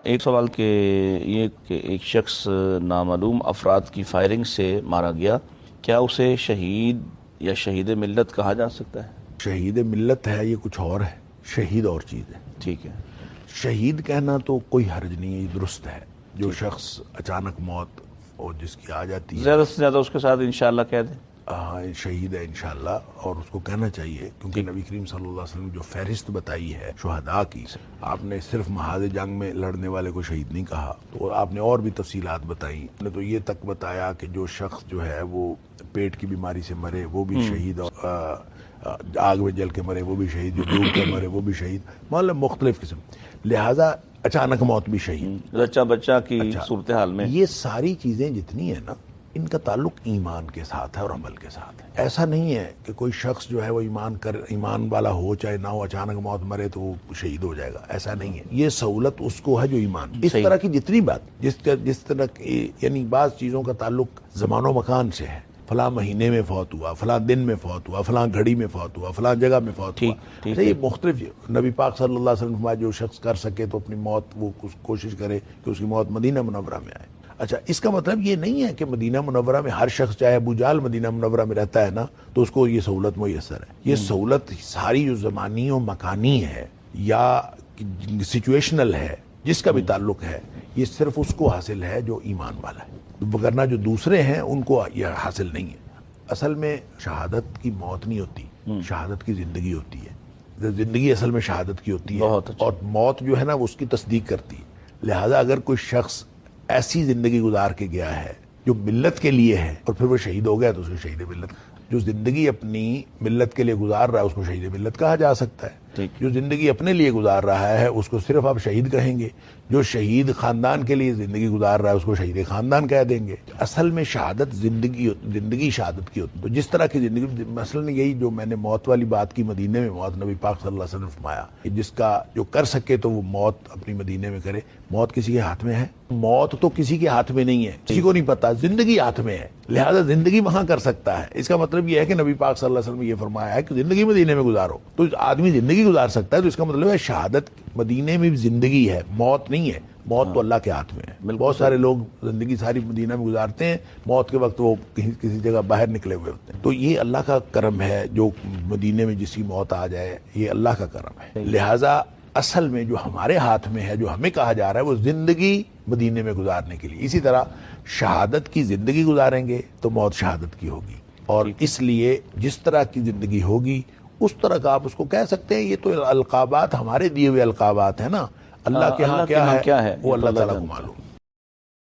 ایک سوال کہ یہ کہ ایک شخص نامعلوم افراد کی فائرنگ سے مارا گیا، کیا اسے شہید یا شہید ملت کہا جا سکتا ہے؟ شہید ملت ہے یہ کچھ اور ہے، شہید اور چیز ہے۔ ٹھیک ہے، شہید کہنا تو کوئی حرج نہیں ہے، یہ درست ہے۔ جو شخص اچانک موت اور جس کی آ جاتی ہے، زیادہ سے زیادہ اس کے ساتھ انشاءاللہ کہہ دیں۔ ہاں شہید ہے انشاءاللہ، اور اس کو کہنا چاہیے، کیونکہ نبی کریم صلی اللہ علیہ وسلم جو فہرست بتائی ہے شہداء کی، آپ نے صرف محاذ جنگ میں لڑنے والے کو شہید نہیں کہا، تو آپ نے اور بھی تفصیلات بتائیں۔ نے تو یہ تک بتایا کہ جو شخص جو ہے وہ پیٹ کی بیماری سے مرے وہ بھی شہید، اور آگ میں جل کے مرے وہ بھی شہید، جو ڈوب کر مرے وہ بھی شہید، مطلب مختلف قسم۔ لہٰذا اچانک موت بھی شہید، بچہ بچہ کی صورتحال میں یہ ساری چیزیں جتنی ہیں نا، ان کا تعلق ایمان کے ساتھ ہے اور عمل کے ساتھ ہے۔ ایسا نہیں ہے کہ کوئی شخص جو ہے وہ ایمان والا ہو چاہے نہ ہو، اچانک موت مرے تو وہ شہید ہو جائے گا، ایسا نہیں ہے۔ یہ سہولت اس کو ہے جو ایمان۔ اس طرح کی جتنی بات جس طرح یعنی بعض چیزوں کا تعلق زمان و مکان سے ہے، فلاں مہینے میں فوت ہوا، فلاں دن میں فوت ہوا، فلاں گھڑی میں فوت ہوا، فلاں جگہ میں فوت ہوا، یہ مختلف۔ نبی پاک صلی اللہ علیہ وسلم فرمایا جو شخص کر سکے تو اپنی موت وہ کوشش کرے کہ اس کی موت مدینہ منورہ میں آئے۔ اچھا، اس کا مطلب یہ نہیں ہے کہ مدینہ منورہ میں ہر شخص، چاہے ابو جہل مدینہ منورہ میں رہتا ہے نا، تو اس کو یہ سہولت میسر ہے۔ یہ سہولت ساری جو زمانی و مکانی ہے یا سچویشنل ہے، جس کا بھی تعلق ہے، یہ صرف اس کو حاصل ہے جو ایمان والا ہے، وگرنہ جو دوسرے ہیں ان کو یہ حاصل نہیں ہے۔ اصل میں شہادت کی موت نہیں ہوتی، شہادت کی زندگی ہوتی ہے۔ زندگی اصل میں شہادت کی ہوتی ہے، اور موت جو ہے نا وہ اس کی تصدیق کرتی ہے۔ لہٰذا اگر کوئی شخص ایسی زندگی گزار کے گیا ہے جو ملت کے لیے ہے اور پھر وہ شہید ہو گیا تو اس کو شہید ملت، جو زندگی اپنی ملت کے لیے گزار رہا ہے اس کو شہید ملت کہا جا سکتا ہے۔ جو زندگی اپنے لیے گزار رہا ہے اس کو صرف آپ شہید کہیں گے، جو شہید خاندان کے لیے زندگی گزار رہا ہے اس کو شہید خاندان کہہ دیں گے۔ اصل میں شہادت زندگی شہادت کی ہوتی ہے۔ تو جس طرح کی زندگی، مثلا یہی جو میں نے موت والی بات کی، مدینے میں موت، نبی پاک صلی اللہ علیہ وسلم نے فرمایا کہ جس کا جو کر سکے تو وہ موت اپنی مدینے میں کرے۔ موت کسی کے ہاتھ میں ہے؟ موت تو کسی کے ہاتھ میں نہیں ہے، کسی کو نہیں پتا، زندگی ہاتھ میں ہے، لہذا زندگی وہاں کر سکتا ہے۔ اس کا مطلب یہ ہے کہ نبی پاک صلی اللہ علیہ وسلم نے یہ فرمایا ہے کہ زندگی مدینے میں گزارو، تو آدمی زندگی گزار سکتا ہے، تو اس کا مطلب ہے شہادت مدینے میں بھی زندگی ہے، موت نہیں ہے۔ موت تو اللہ کے ہاتھ میں ہے۔ بہت سارے لوگ زندگی ساری مدینہ میں گزارتے ہیں، موت کے وقت وہ کسی جگہ باہر نکلے ہوئے ہوتے ہیں۔ تو یہ اللہ کا کرم ہے، جو مدینے میں جس کی موت آ جائے، یہ اللہ کا کرم ہے۔ لہٰذا اصل میں جو ہمارے ہاتھ میں ہے، جو ہمیں کہا جا رہا ہے، وہ زندگی مدینے میں گزارنے کے لیے۔ اسی طرح شہادت کی زندگی گزاریں گے تو موت شہادت کی ہوگی، اور اس لیے جس طرح کی زندگی ہوگی اس طرح کا آپ اس کو کہہ سکتے ہیں۔ یہ تو القابات ہمارے دیے ہوئے القابات ہیں نا، اللہ کے ہاں کیا ہے وہ اللہ تعالیٰ کو معلوم۔